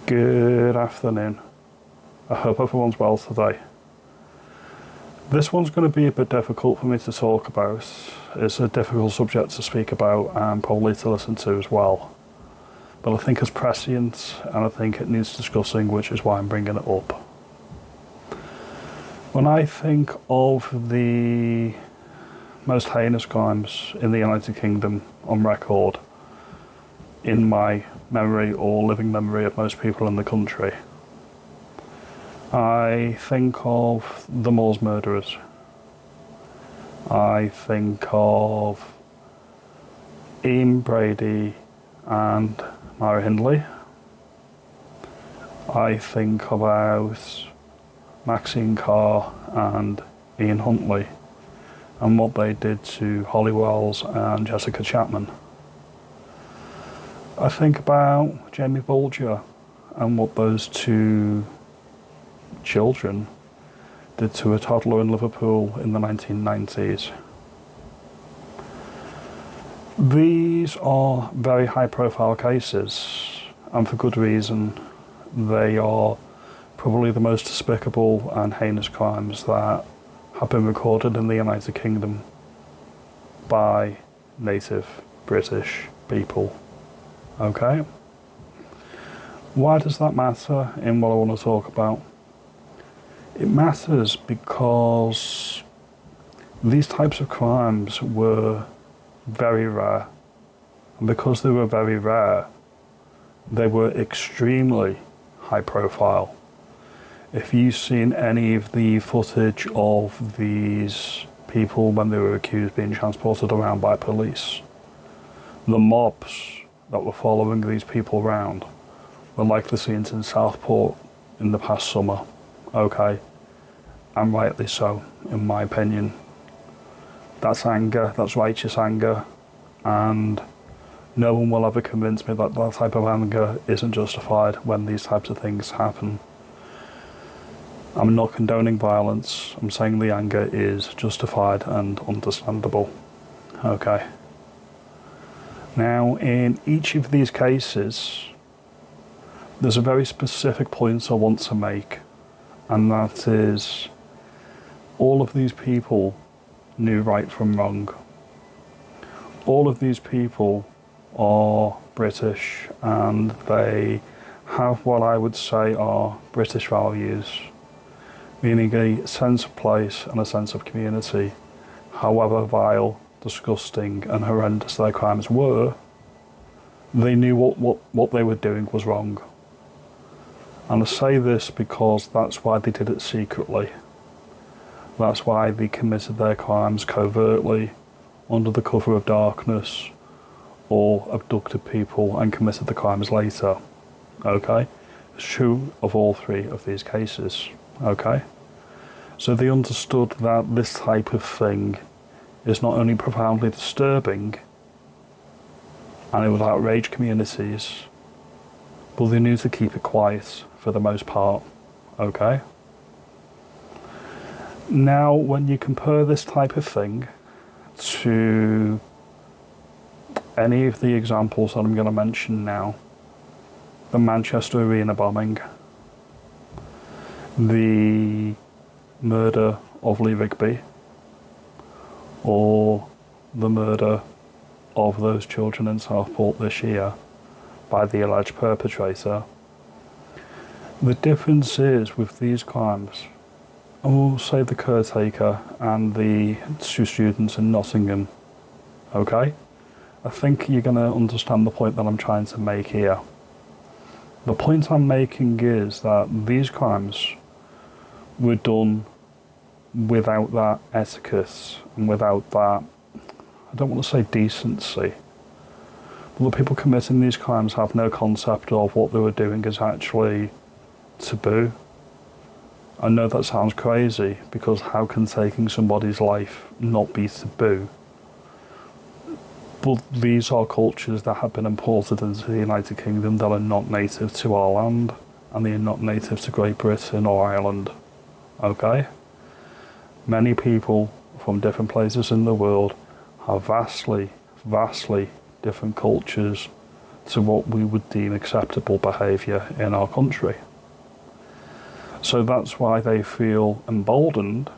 Good afternoon. I hope everyone's well today. This one's going to be a bit difficult for me to talk about. It's a difficult subject to speak about and probably to listen to as well. But I think it's prescient and I think it needs discussing, which is why I'm bringing it up. When I think of the most heinous crimes in the United Kingdom on record, in my memory or living memory of most people in the country, I think of the Moors murderers. I think of Ian Brady and Mara Hindley. I think about Maxine Carr and Ian Huntley and what they did to Holly Wells and Jessica Chapman. I think about Jamie Bulger and what those two children did to a toddler in Liverpool in the 1990s. These are very high profile cases, and for good reason. They are probably the most despicable and heinous crimes that have been recorded in the United Kingdom by native British people. Okay? Why does that matter in what I want to talk about? It matters because these types of crimes were very rare. And because they were very rare, they were extremely high profile. If you've seen any of the footage of these people when they were accused being transported around by police, the mobs that were following these people around were like the scenes in Southport in the past summer, okay? And rightly so, in my opinion. That's anger, that's righteous anger, and no one will ever convince me that that type of anger isn't justified when these types of things happen. I'm not condoning violence, I'm saying the anger is justified and understandable, okay? Now, in each of these cases, there's a very specific point I want to make, and that is all of these people knew right from wrong. All of these people are British and they have what I would say are British values, meaning a sense of place and a sense of community. However vile, disgusting and horrendous their crimes were, they knew what they were doing was wrong. And I say this because that's why they did it secretly. That's why they committed their crimes covertly, under the cover of darkness, or abducted people and committed the crimes later. Okay? It's true of all three of these cases. Okay? So they understood that this type of thing is not only profoundly disturbing, and it would outrage communities, but they knew to keep it quiet for the most part. Okay? Now, when you compare this type of thing to any of the examples that I'm going to mention now, the Manchester Arena bombing, the murder of Lee Rigby, or the murder of those children in Southport this year by the alleged perpetrator, the difference is with these crimes, I will say the caretaker and the two students in Nottingham, okay? I think you're going to understand the point that I'm trying to make here. The point I'm making is that these crimes were done without that etiquette and without that, I don't want to say decency, but the people committing these crimes have no concept of what they were doing is actually taboo. I know that sounds crazy, because how can taking somebody's life not be taboo? But these are cultures that have been imported into the United Kingdom that are not native to our land, and they are not native to Great Britain or Ireland. Okay? Many people from different places in the world have vastly different cultures to what we would deem acceptable behaviour in our country. So that's why they feel emboldened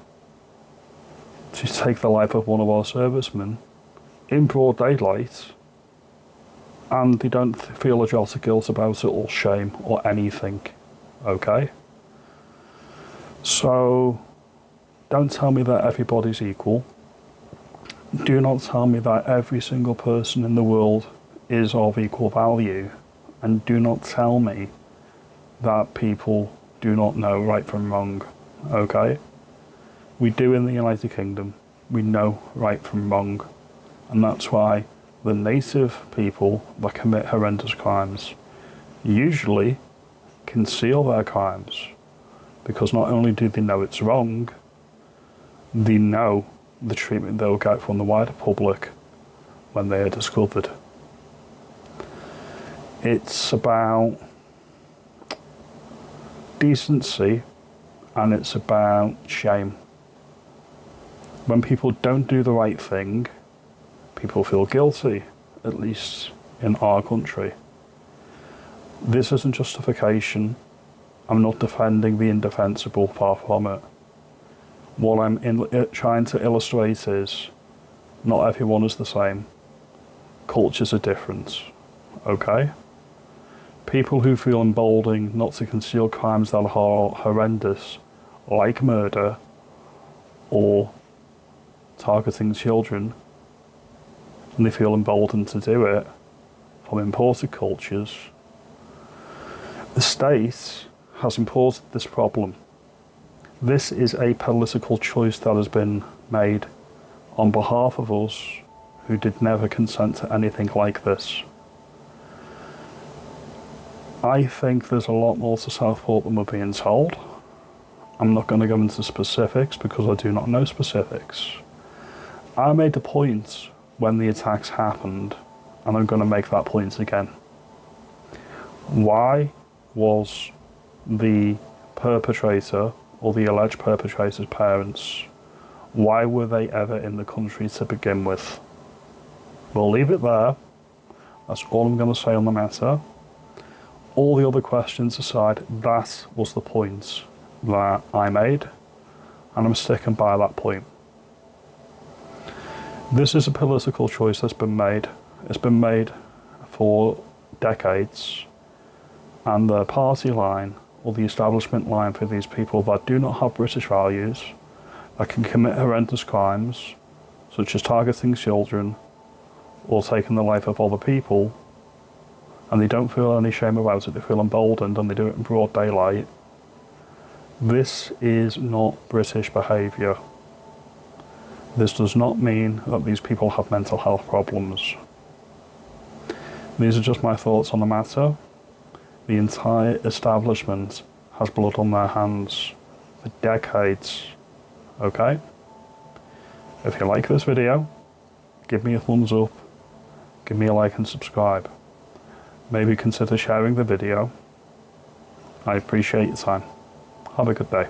to take the life of one of our servicemen in broad daylight, and they don't feel a jot of guilt about it or shame or anything, okay? So don't tell me that everybody's equal. Do not tell me that every single person in the world is of equal value, and do not tell me that people do not know right from wrong, okay? We do in the United Kingdom. We know right from wrong, and that's why the native people that commit horrendous crimes usually conceal their crimes, because not only do they know it's wrong, they know the treatment they'll get from the wider public when they are discovered. It's about decency, and it's about shame. When people don't do the right thing, people feel guilty, at least in our country. This isn't justification. I'm not defending the indefensible, far from it. What I'm trying to illustrate is not everyone is the same. Cultures are different, okay? People who feel emboldened not to conceal crimes that are horrendous, like murder or targeting children, and they feel emboldened to do it from imported cultures. The state has imported this problem. This is a political choice that has been made on behalf of us who did never consent to anything like this. I think there's a lot more to Southport than we're being told. I'm not going to go into specifics because I do not know specifics. I made the point when the attacks happened, and I'm going to make that point again. Why was the perpetrator, or the alleged perpetrator's parents, why were they ever in the country to begin with? We'll leave it there. That's all I'm going to say on the matter. All the other questions aside, that was the point that I made, and I'm sticking by that point. This is a political choice that's been made. It's been made for decades, and the party line, or the establishment line for these people that do not have British values, that can commit horrendous crimes, such as targeting children or taking the life of other people, and they don't feel any shame about it, they feel emboldened, and they do it in broad daylight. This is not British behaviour. This does not mean that these people have mental health problems. These are just my thoughts on the matter. The entire establishment has blood on their hands for decades, okay? If you like this video, give me a thumbs up, give me a like and subscribe. Maybe consider sharing the video. I appreciate your time. Have a good day.